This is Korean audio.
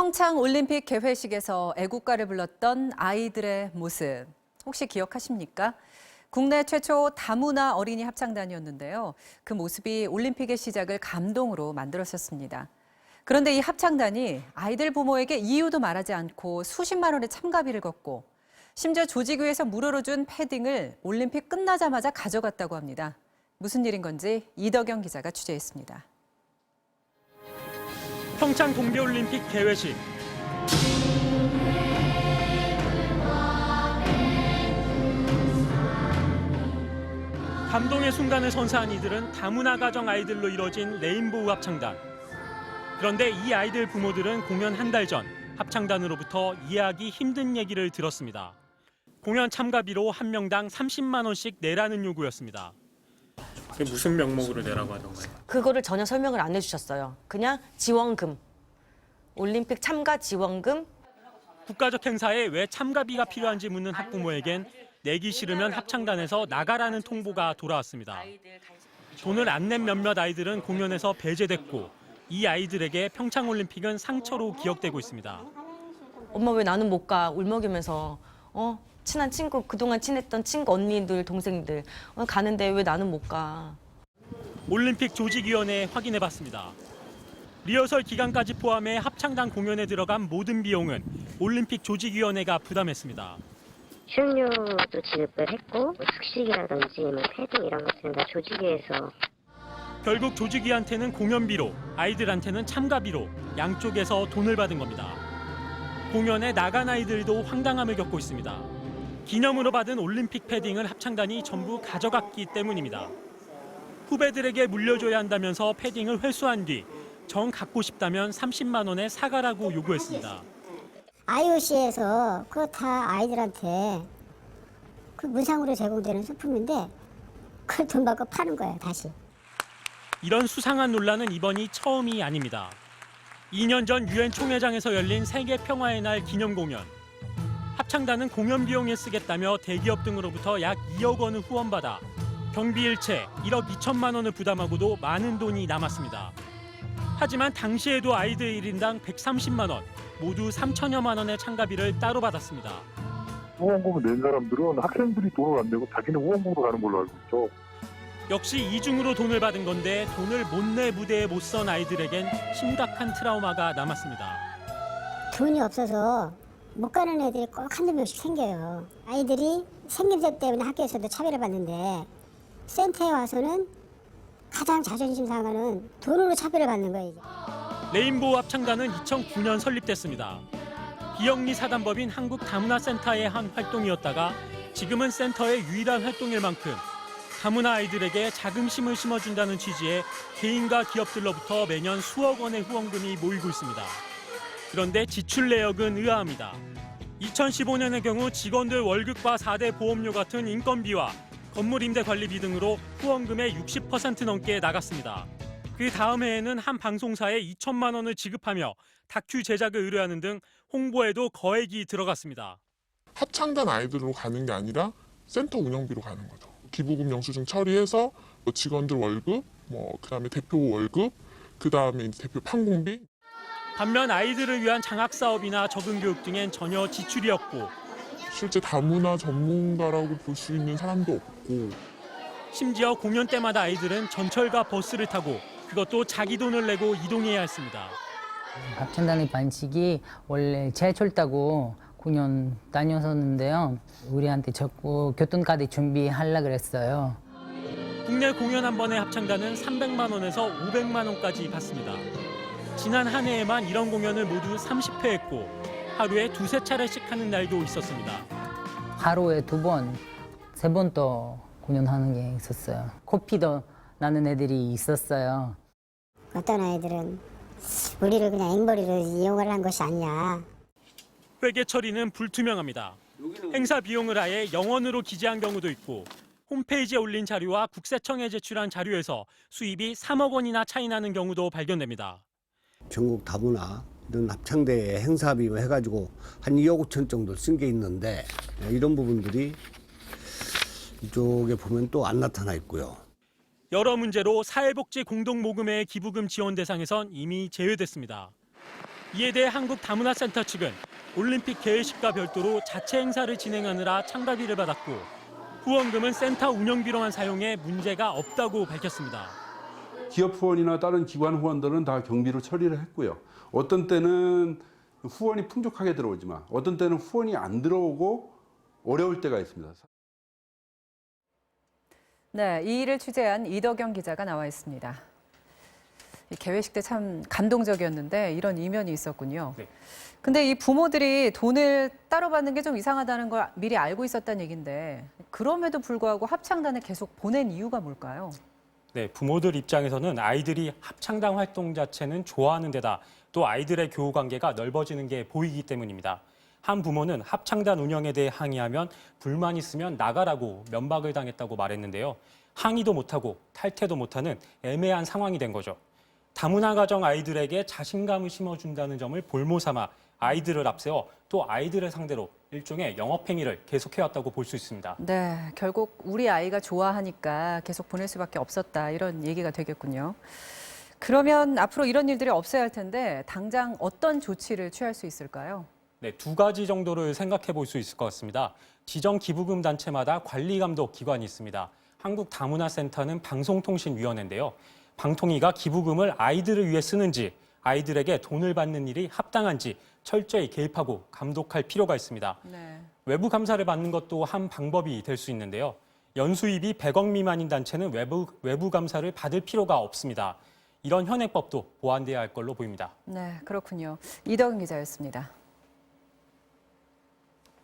평창 올림픽 개회식에서 애국가를 불렀던 아이들의 모습 혹시 기억하십니까? 국내 최초 다문화 어린이 합창단이었는데요. 그 모습이 올림픽의 시작을 감동으로 만들었었습니다. 그런데 이 합창단이 아이들 부모에게 이유도 말하지 않고 수십만 원의 참가비를 걷고 심지어 조직위에서 무료로 준 패딩을 올림픽 끝나자마자 가져갔다고 합니다. 무슨 일인 건지 이덕영 기자가 취재했습니다. 평창 동계올림픽 개회식. 감동의 순간을 선사한 이들은 다문화 가정 아이들로 이뤄진 레인보우 합창단. 그런데 이 아이들 부모들은 공연 한 달 전 합창단으로부터 이해하기 힘든 얘기를 들었습니다. 공연 참가비로 한 명당 30만 원씩 내라는 요구였습니다. 그게 무슨 명목으로 내라고 하던가요? 그거를 전혀 설명을 안 해주셨어요. 그냥 지원금, 올림픽 참가 지원금. 국가적 행사에 왜 참가비가 필요한지 묻는 학부모에겐 내기 싫으면 합창단에서 나가라는 통보가 돌아왔습니다. 돈을 안 낸 몇몇 아이들은 공연에서 배제됐고 이 아이들에게 평창올림픽은 상처로 기억되고 있습니다. 엄마 왜 나는 못 가? 울먹이면서 친한 친구, 그동안 친했던 친구 언니들, 동생들 가는데 왜 나는 못 가? 올림픽 조직위원회에 확인해봤습니다. 리허설 기간까지 포함해 합창단 공연에 들어간 모든 비용은 올림픽 조직위원회가 부담했습니다. 수료도 지급을 했고 숙식이라든지 패딩 이런 것들은 다 조직위에서. 결국 조직위한테는 공연비로, 아이들한테는 참가비로 양쪽에서 돈을 받은 겁니다. 공연에 나간 아이들도 황당함을 겪고 있습니다. 기념으로 받은 올림픽 패딩을 합창단이 전부 가져갔기 때문입니다. 후배들에게 물려줘야 한다면서 패딩을 회수한 뒤 정 갖고 싶다면 30만 원에 사가라고 요구했습니다. IOC에서 그거 다 아이들한테 그 무상으로 제공되는 소품인데 그걸 돈 받고 파는 거예요, 다시. 이런 수상한 논란은 이번이 처음이 아닙니다. 2년 전 유엔 총회장에서 열린 세계 평화의 날 기념 공연. 합창단은 공연 비용에 쓰겠다며 대기업 등으로부터 약 2억 원을 후원받아 경비 일체 1억 2천만 원을 부담하고도 많은 돈이 남았습니다. 하지만 당시에도 아이들 1인당 130만 원, 모두 3천여만 원의 참가비를 따로 받았습니다. 후원금을 낸 사람들은 학생들이 돈을 안 내고 자기는 후원금으로 가는 걸로 알고 있죠. 역시 이중으로 돈을 받은 건데 돈을 못 내 무대에 못 선 아이들에겐 심각한 트라우마가 남았습니다. 돈이 없어서 못 가는 애들이 꼭 한두 명씩 생겨요. 아이들이 생김새 때문에 학교에서도 차별을 받는데 센터에 와서는 가장 자존심 상하는 돈으로 차별을 받는 거예요. 레인보우 합창단은 2009년 설립됐습니다. 비영리 사단법인 한국다문화센터의 한 활동이었다가 지금은 센터의 유일한 활동일 만큼 다문화 아이들에게 자긍심을 심어준다는 취지의 개인과 기업들로부터 매년 수억 원의 후원금이 모이고 있습니다. 그런데 지출 내역은 의아합니다. 2015년의 경우 직원들 월급과 4대 보험료 같은 인건비와 건물 임대 관리비 등으로 후원금의 60% 넘게 나갔습니다. 그 다음 해에는 한 방송사에 2천만 원을 지급하며 다큐 제작을 의뢰하는 등 홍보에도 거액이 들어갔습니다. 합창단 아이들로 가는 게 아니라 센터 운영비로 가는 거죠. 기부금 영수증 처리해서 직원들 월급, 그다음에 대표 월급, 그다음에 대표 판공비. 반면 아이들을 위한 장학 사업이나 적응 교육 등엔 전혀 지출이 없고 실제 다문화 전문가라고 볼 수 있는 사람도 없고. 심지어 공연 때마다 아이들은 전철과 버스를 타고 그것도 자기 돈을 내고 이동해야 했습니다. 합창단의 반칙이 원래 지하철 타고 공연 다녔었는데요. 우리한테 자꾸 교통카드 준비하려고 그랬어요. 국내 공연 한 번에 합창단은 300만 원에서 500만 원까지 받습니다. 지난 한 해에만 이런 공연을 모두 30회 했고 하루에 두세 차례씩 하는 날도 있었습니다. 하루에 2번, 3번 또 공연하는 게 있었어요. 코피도 나는 애들이 있었어요. 어떤 아이들은 우리를 그냥 앵벌이로 이용을 한 것이 아니냐. 회계 처리는 불투명합니다. 행사 비용을 아예 영원으로 기재한 경우도 있고 홈페이지에 올린 자료와 국세청에 제출한 자료에서 수입이 3억 원이나 차이 나는 경우도 발견됩니다. 전국 다문화 이런 합창대 행사비 해가지고 한 2억 5천 정도 쓴 게 있는데 이런 부분들이 이쪽에 보면 또 안 나타나 있고요. 여러 문제로 사회복지 공동모금회 기부금 지원 대상에선 이미 제외됐습니다. 이에 대해 한국다문화센터 측은 올림픽 개회식과 별도로 자체 행사를 진행하느라 참가비를 받았고 후원금은 센터 운영비로만 사용해 문제가 없다고 밝혔습니다. 기업 후원이나 다른 기관 후원들은 다 경비로 처리를 했고요. 어떤 때는 후원이 풍족하게 들어오지만 어떤 때는 후원이 안 들어오고 어려울 때가 있습니다. 네, 이 일을 취재한 이덕영 기자가 나와 있습니다. 이 개회식 때 참 감동적이었는데 이런 이면이 있었군요. 네. 근데 이 부모들이 돈을 따로 받는 게 좀 이상하다는 걸 미리 알고 있었다는 얘기인데 그럼에도 불구하고 합창단을 계속 보낸 이유가 뭘까요? 네, 부모들 입장에서는 아이들이 합창단 활동 자체는 좋아하는 데다 또 아이들의 교우 관계가 넓어지는 게 보이기 때문입니다. 한 부모는 합창단 운영에 대해 항의하면 불만 있으면 나가라고 면박을 당했다고 말했는데요. 항의도 못하고 탈퇴도 못하는 애매한 상황이 된 거죠. 다문화 가정 아이들에게 자신감을 심어준다는 점을 볼모 삼아 아이들을 앞세워 또 아이들을 상대로 일종의 영업행위를 계속해왔다고 볼 수 있습니다. 네, 결국 우리 아이가 좋아하니까 계속 보낼 수밖에 없었다 이런 얘기가 되겠군요. 그러면 앞으로 이런 일들이 없어야 할 텐데 당장 어떤 조치를 취할 수 있을까요? 네, 두 가지 정도를 생각해 볼 수 있을 것 같습니다. 지정 기부금 단체마다 관리 감독 기관이 있습니다. 한국다문화센터는 방송통신위원회인데요. 방통위가 기부금을 아이들을 위해 쓰는지 아이들에게 돈을 받는 일이 합당한지 철저히 개입하고 감독할 필요가 있습니다. 네. 외부 감사를 받는 것도 한 방법이 될 수 있는데요. 연수입이 100억 미만인 단체는 외부 감사를 받을 필요가 없습니다. 이런 현행법도 보완돼야 할 걸로 보입니다. 네, 그렇군요. 이덕은 기자였습니다.